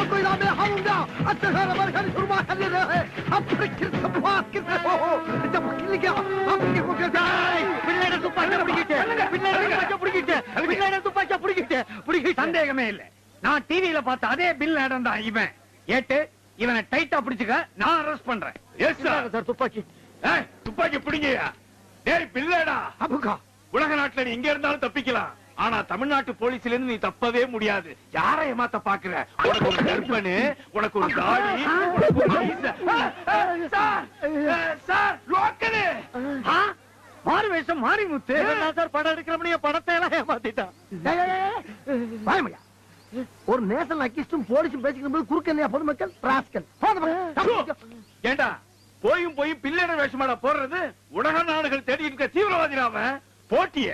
आपको इनाम में हारूंगा अच्छा खाना बरखा शुरुआत कर ले रहे हैं अब फिर बात कर रहे हो जब किल गया अब को कहते हैं பிள்ளைட துப்பாக்கிய பிடிக்கிட்டே பிள்ளைட துப்பாக்கிய பிடிக்கிட்டே பிள்ளைட துப்பாக்கிய பிடிக்கிட்டே சந்தேகமே இல்ல நான் டிவில பார்த்த அதே பில் லேடன் தான் இவன் ஏட்டு இவனை டைட்டா பிடிச்சுக்க நான் அரெஸ்ட் பண்றேன் எஸ் சார் துப்பாக்கி துப்பாக்கி பிடிங்கயா டேய் பிள்ளடா அபுகா உலக நாட்டுல நீ எங்க இருந்தாலும் தப்பிக்கலாம் ஆனா தமிழ்நாட்டு போலீஸ்ல இருந்து நீ தப்பவே முடியாது யாரை ஏமாத்த பாக்குற உனக்கு ஒரு கற்பனை உனக்கு ஒரு தாடி உனக்கு ஒரு மீசை சார் லோக்கலே மாறு வேஷம் மாறி முத்து சார் படம் எடுக்கிறவனைய படத்தை எல்லாம் ஏமாத்திட்டான் ஒரு நேஷனல் அக்கிஸ்டும் போலீஸும் பேசிக்கும் போது குறுக்க பொதுமக்கள் ராஸ்கல் ஏண்டா போயும் போய் பிள்ளைட வேஷமாடா போடுறது உலக நாடுகள் தேடி இருக்க தீவிரவாதி நாம போட்டிய